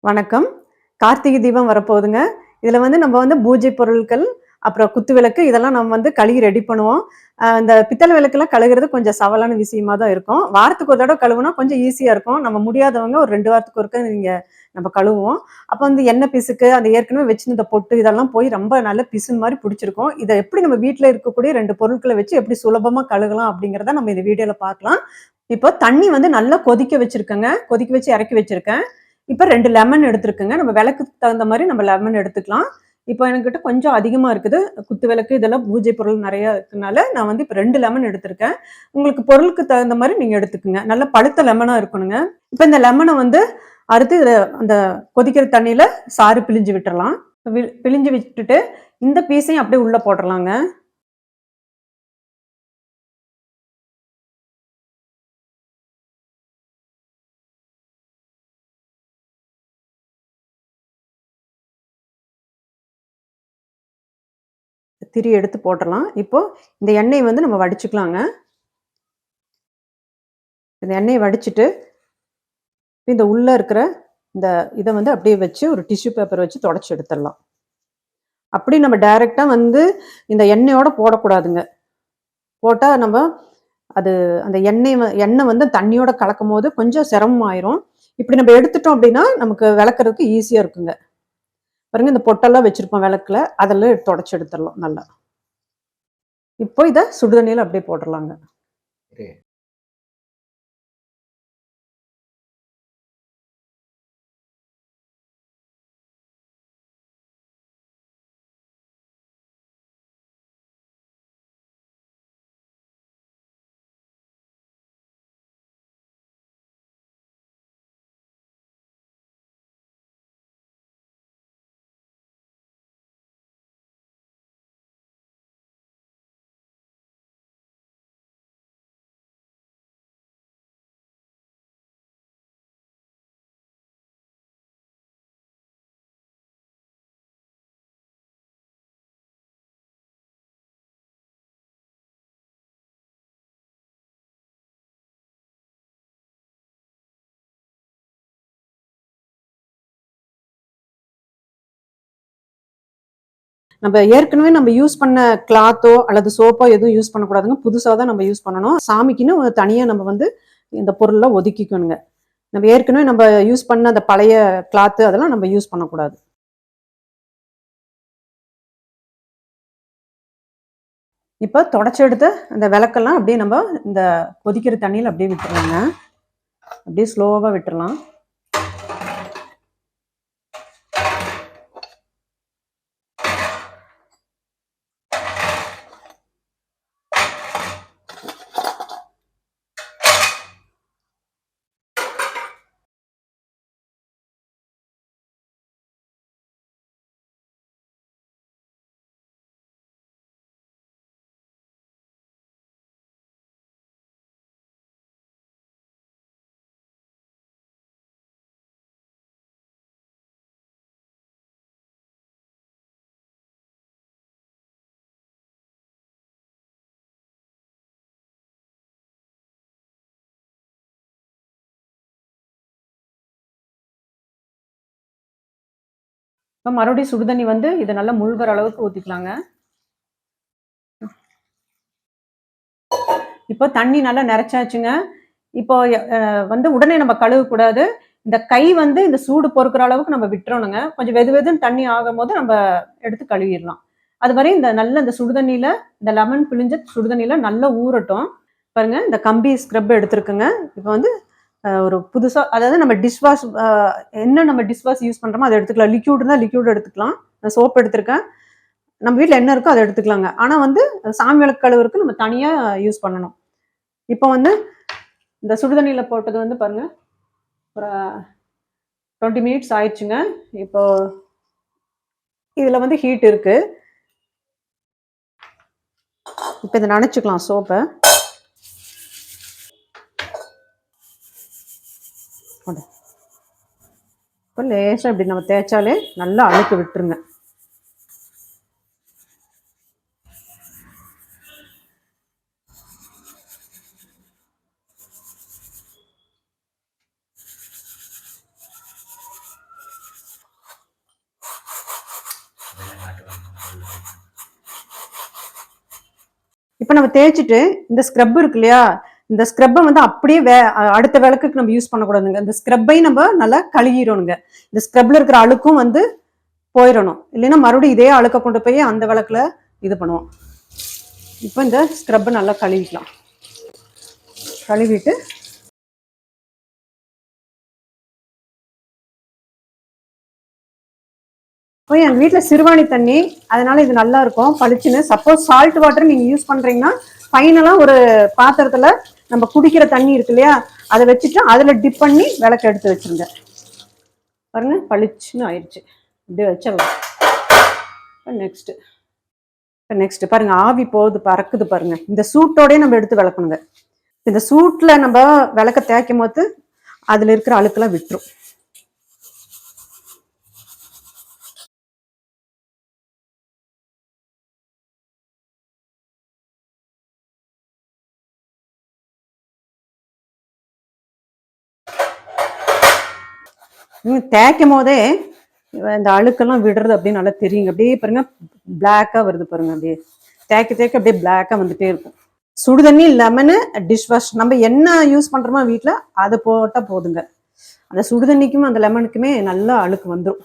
வணக்கம். கார்த்திகை தீபம் வரப்போகுதுங்க. இதுல நம்ம பூஜை பொருட்கள், அப்புறம் குத்து விளக்கு இதெல்லாம் நம்ம கழுவி ரெடி பண்ணுவோம். இந்த பித்தள விளக்குலாம் கழுவுறது கொஞ்சம் சவாலான விஷயமா தான் இருக்கும். வாரத்துக்கு ஒரு தடவ கழுவுனா கொஞ்சம் ஈஸியா இருக்கும். நம்ம முடியாதவங்க ஒரு 2 வாரத்துக்கு ஒருக்கா நம்ம கழுவுவோம். அப்ப எண்ணெய் பிசுக்கு, அந்த ஏற்கனவே வச்சிருந்த பொட்டு இதெல்லாம் போய் ரொம்ப நல்ல பிசின் மாரி புடிச்சிருக்கும். இத எப்படி நம்ம வீட்ல இருக்கக்கூடிய 2 பொருட்கள வச்சு எப்படி சுலபமா கழுகலாம் அப்படிங்கிறத நம்ம இந்த வீடியோல பார்க்கலாம். இப்போ தண்ணி நல்லா கொதிக்க வச்சிருக்கேங்க. கொதிக்க வச்சு இறக்கி வச்சிருக்கேன். இப்ப 2 லெமன் எடுத்துருக்கேங்க. நம்ம விளக்குக்கு தகுந்த மாரி நம்ம லெமன் எடுத்துக்கலாம். இப்போ என்கிட்ட கொஞ்சம் அதிகமா இருக்குது. குத்து விளக்கு இதெல்லாம் பூஜை பொருள் நெறைய இருக்கனால, நான் இப்ப 2 லெமன் எடுத்திருக்கேன். உங்களுக்கு பொருளுக்கு தகுந்த மாரி நீங்க எடுத்துக்கங்க. நல்ல பழுத்த லெமனா இருக்கணுங்க. இப்ப இந்த லெமன அறுத்து அந்த கொதிக்கிற தண்ணீல சாறு பிழிஞ்சு விட்டுறலாம். பிழிஞ்சு விட்டுட்டு, இந்த பீஸையும் அப்படியே உள்ள போட்டுறலாங்க. திரி எடுத்து போட்டுறலாம். இப்போ இந்த எண்ணெய நம்ம வடிச்சுக்கலாங்க. இந்த எண்ணெய வடிச்சுட்டு, இந்த உள்ள இருக்கிற இந்த இத அப்படியே வச்சு ஒரு டிஷ்யூ பேப்பர் வச்சு தொடச்சு எடுத்துறலாம். அப்படி நம்ம டைரக்ட்டா இந்த எண்ணெயோட போடக்கூடாதுங்க. போட்டா அது அந்த எண்ணெய் தண்ணியோட கலக்கும்போது கொஞ்சம் சிரமமாயிரும். இப்படி நம்ம எடுத்துட்டோம் அப்படின்னா, நமக்கு விளக்குறதுக்கு ஈஸியா இருக்குங்க. பாருங்க இந்த பொட்டெல்லாம் வச்சிருப்போம் விளக்குல, அதெல்லாம் தொடச்சு எடுத்துறலாம் நல்லா. இப்போ இத சுடு தண்ணீல அப்படியே போட்டுறலாங்க. சரி. நம்ம ஏற்கனவே யூஸ் பண்ண கிளாத்தோ அல்லது சோப்போ எதுவும் யூஸ் பண்ணக்கூடாதுங்க. புதுசா தான் நம்ம யூஸ் பண்ணணும். சாமிக்குன்னு தனியா நம்ம இந்த பொருள்லாம் ஒதுக்கிக்கணுங்க. நம்ம ஏற்கனவே யூஸ் பண்ண அந்த பழைய கிளாத்து அதெல்லாம் நம்ம யூஸ் பண்ணக்கூடாது. இப்ப தொடச்சு எடுத்த அந்த விளக்கெல்லாம் அப்படியே இந்த கொதிக்கிற தண்ணீல அப்படியே விட்டுறலாங்க. அப்படியே ஸ்லோவா விட்டுறலாம். இப்ப மறுபடியும் சுடு தண்ணி இத நல்லா முழுகுற அளவுக்கு ஊத்திக்கலாங்க. இப்போ தண்ணி நல்லா நெறச்சாச்சுங்க. இப்போ உடனே நம்ம கழுவக்கூடாது. இந்த கை இந்த சூடு பொறுக்குற அளவுக்கு நம்ம விட்டுறணுங்க. கொஞ்சம் வெது வெதுன்னு தண்ணி ஆகும்போது நம்ம எடுத்து கழுவிறலாம். அதுவரை இந்த சுடு தண்ணீல இந்த லெமன் பிழிஞ்ச சுடு தண்ணீல நல்லா ஊறட்டும். பாருங்க இந்த கம்பி ஸ்க்ரப் எடுத்துருக்குங்க. இப்போ ஒரு புதுசா அதாவது நம்ம என்ன நம்ம டிஷ் வாஷ் யூஸ் பண்றோமோ அத எடுத்துக்கலாம். லிக்விட் இருந்தா லிக்விட் எடுத்துக்கலாம். நான் சோப் எடுத்திருக்கேன். நம்ம வீட்ல என்ன இருக்கோ அத எடுத்துக்கலாங்க. ஆனா சாமி விளக்கு கழுவுறதுக்கு நம்ம தனியா யூஸ் பண்ணணும். இப்போ இந்த சுடு தண்ணீல போட்டது பாருங்க, ஒரு 20 மினிட்ஸ் ஆயிடுச்சுங்க. இப்போ இதுல ஹீட் இருக்கு. இப்ப இத நனைச்சுக்கலாம் சோப்ப. இப்ப லேசா இப்படி நம்ம தேய்ச்சாலே நல்லா அழுக்கு விட்டுருங்க. இப்ப நம்ம தேய்ச்சுட்டு இந்த ஸ்க்ரப் இருக்கு இல்லையா, இந்த ஸ்க்ரப்ப வந்து அப்படியே அடுத்த விளக்குக்கு நம்ம யூஸ் பண்ணக்கூடாதுங்க. இந்த ஸ்க்ரப்பையும் நம்ம நல்லா கழுவிறணுங்க. இந்த ஸ்க்ரப்ல இருக்கிற அழுக்கும் வந்து போயிறணும். இல்லைன்னா மறுபடியும் இதே அழுக்க கொண்டு போய் அந்த விளக்குல இது பண்ணுவோம். இப்போ இந்த ஸ்க்ரப்ப நல்லா கழுவிக்கலாம். கழுவிட்டு எங்க வீட்ல சிறுவாணி தண்ணி, அதனால இது நல்லா இருக்கும் பளிச்சுன்னு. சப்போஸ் சால்ட் வாட்டர் நீங்க யூஸ் பண்றீங்கன்னா ஃபைனலா ஒரு பாத்திரத்துல நம்ம குடிக்கிற தண்ணி இருக்கு இல்லையா, அதை வச்சுட்டு அதுல டிப் பண்ணி விளக்கு எடுத்து வச்சிருங்க. பாருங்க பளிச்சுன்னு ஆயிடுச்சு. இப்படி வச்சிடலாம். நெக்ஸ்ட் நெக்ஸ்ட் பாருங்க ஆவி போகுது, பறக்குது பாருங்க. இந்த சூட்டோடய நம்ம எடுத்து விளக்கணுங்க. இந்த சூட்ல நம்ம விளக்க தேய்க்கும் போது அதுல இருக்கிற அழுக்கெல்லாம் விட்டுரும். தேய்க்கும் போதே இந்த அழுக்கெல்லாம் விடுறது அப்படியே நல்லா தெரியுங்க. அப்படியே பாருங்க பிளாக்கா வருது பாருங்க. அப்படியே தேய்க்க தேய்க்க அப்படியே பிளாக்கா வந்துட்டே இருக்கும். சுடுதண்ணி லெமனு டிஷ் வாஷ் நம்ம என்ன யூஸ் பண்றோமோ வீட்டில் அது போட்டா போதுங்க. அந்த சுடுதண்ணிக்கும் அந்த லெமனுக்குமே நல்லா அழுக்கு வந்துடும்.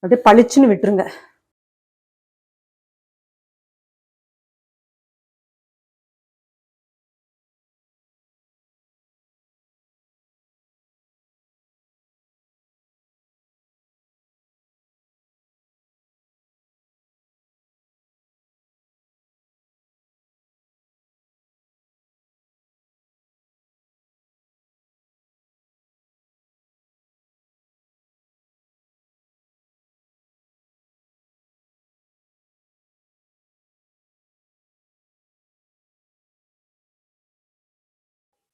அப்படியே பளிச்சுன்னு விட்டுருங்க.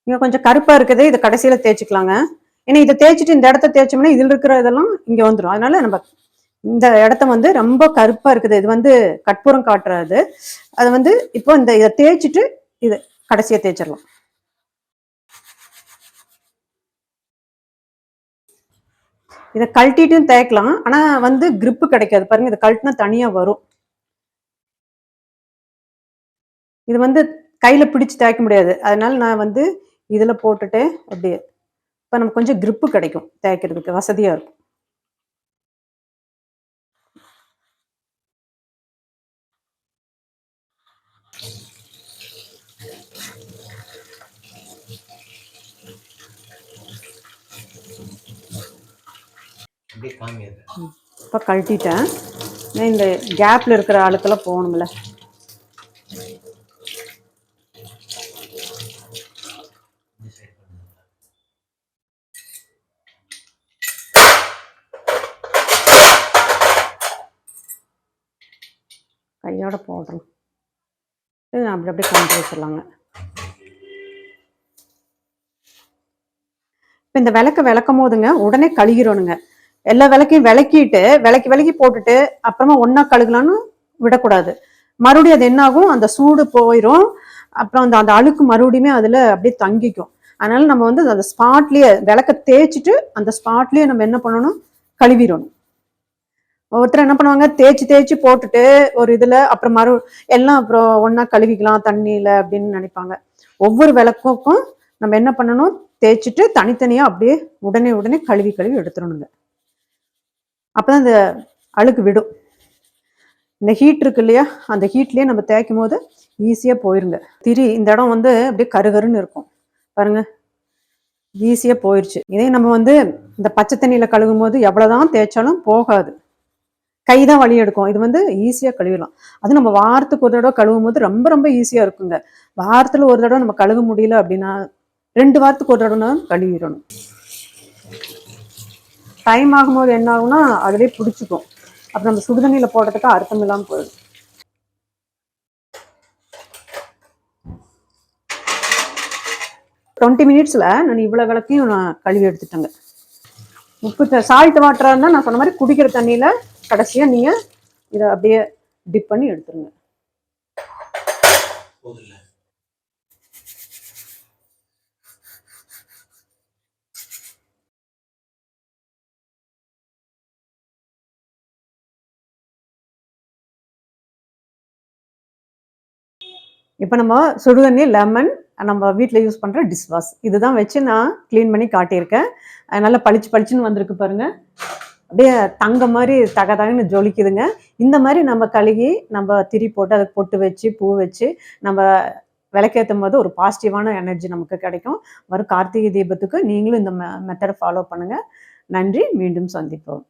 இங்க கொஞ்சம் கருப்பா இருக்குது, இதை கடைசியில தேய்ச்சிக்கலாங்க. ஏன்னா இதை தேய்ச்சிட்டு இந்த இடத்த தேய்ச்சோம்னா இதுல இருக்கிற இதெல்லாம் இங்க வந்துடும். அதனால நம்ம இந்த இடத்த வந்து ரொம்ப கருப்பா இருக்குது, இது வந்து கற்பூரம் காட்டுறது. அது வந்து இப்போ இதை தேய்ச்சிட்டு இது கடைசியா தேய்ச்சிடலாம். இதை கழட்டிட்டும் தேய்க்கலாம், ஆனா வந்து கிரிப்பு கிடைக்காது பாருங்க. இதை கழட்டினா தனியா வரும். இது வந்து கையில பிடிச்சு தேய்க்க முடியாது, அதனால நான் வந்து இதுல போட்டுட்டு அப்படியே இப்போ நமக்கு கொஞ்சம் கிரிப்பு கிடைக்கும், தேய்க்கிறதுக்கு வசதியா இருக்கும். இப்போ கழட்டிட்டேன். இந்த கேப்ல இருக்கிற அழுக்கெல்லாம் போகணும்ல. கையோட போடுறோம். அப்படி அப்படியே கொண்டு வச்சிடலாங்க. இப்போ இந்த விளக்க விளக்கும் போதுங்க உடனே கழுகிடணுங்க. எல்லா விளக்கையும் விளக்கிட்டு விளக்கி போட்டுட்டு அப்புறமா ஒன்னா கழுகலான்னு விடக்கூடாது. மறுபடியும் அது என்ன ஆகும், அந்த சூடு போயிடும். அப்புறம் அந்த அழுக்கு மறுபடியுமே அதுல அப்படியே தங்கிக்கும். அதனால நம்ம வந்து அந்த ஸ்பாட்லயே விளக்க தேய்ச்சிட்டு அந்த ஸ்பாட்லயே நம்ம என்ன பண்ணணும், கழுவிடணும். ஒவ்வொருத்தர் என்ன பண்ணுவாங்க, தேய்ச்சி தேய்ச்சி போட்டுட்டு ஒரு இதுல அப்புறம் எல்லாம் அப்புறம் ஒன்னா கழுவிக்கலாம் தண்ணியில அப்படின்னு நினைப்பாங்க. ஒவ்வொரு விளக்குக்கும் நம்ம என்ன பண்ணணும், தேய்ச்சிட்டு தனித்தனியா அப்படியே உடனே உடனே கழுவி கழுவி எடுத்துடணுங்க. அப்பதான் இந்த அழுக்கு விடும். இந்த ஹீட் இருக்கு இல்லையா, அந்த ஹீட்லயே நம்ம தேய்க்கும் போது ஈஸியா போயிருங்க. திரி இந்த இடம் வந்து அப்படியே கருகருன்னு இருக்கும் பாருங்க, ஈஸியா போயிருச்சு. இதே நம்ம வந்து இந்த பச்சை தண்ணியில கழுகும் போது எவ்வளவுதான் தேய்ச்சாலும் போகாது, கைதான் வலி எடுக்கும். இது வந்து ஈஸியா கழுவிடலாம். அது நம்ம வாரத்துக்கு ஒரு தடவை கழுவும் போது ரொம்ப ரொம்ப ஈஸியா இருக்குங்க. வாரத்துல ஒரு தடவை நம்ம கழுவ முடியல அப்படின்னா 2 வாரத்துக்கு ஒரு தடவை கழுவிடணும். டைம் ஆகும்போது என்ன ஆகும்னா அதுவே பிடிச்சிக்கும். அப்புறம் நம்ம சுடுதண்ணியில போடுறதுக்கு அர்த்தம் இல்லாம போயிடும். டுவெண்ட்டி மினிட்ஸ்ல நான் இவ்வளவு விளக்கையும் நான் கழுவி எடுத்துட்டேங்க. உப்பு சால்ட் வாட்டரா இருந்தா நான் சொன்ன மாதிரி குடிக்கிற தண்ணியில கடைசியா நீங்க இதை அப்படியே டிப் பண்ணி எடுத்துருங்க. இப்போ நம்ம சுடுதண்ணி, லெமன், நம்ம வீட்ல யூஸ் பண்ற டிஷ் வாஷ் இதுதான் வச்சு நான் கிளீன் பண்ணி காட்டியிருக்கேன். நல்லா பளிச்சு பளிச்சுன்னு வந்திருக்கு பாருங்க. அப்படியே தங்கம் மாரி தக தகன்னு ஜொலிக்குதுங்க. இந்த மாரி நம்ம கழுகி, நம்ம திரி போட்டு, அதுக்கு பொட்டு வச்சு, பூ வச்சு, நம்ம விளக்கேத்தும்போது ஒரு பாசிட்டிவான எனர்ஜி நமக்கு கிடைக்கும். வரும் கார்த்திகை தீபத்துக்கு நீங்களும் இந்த மெத்தட ஃபாலோ பண்ணுங்க. நன்றி. மீண்டும் சந்திப்போம்.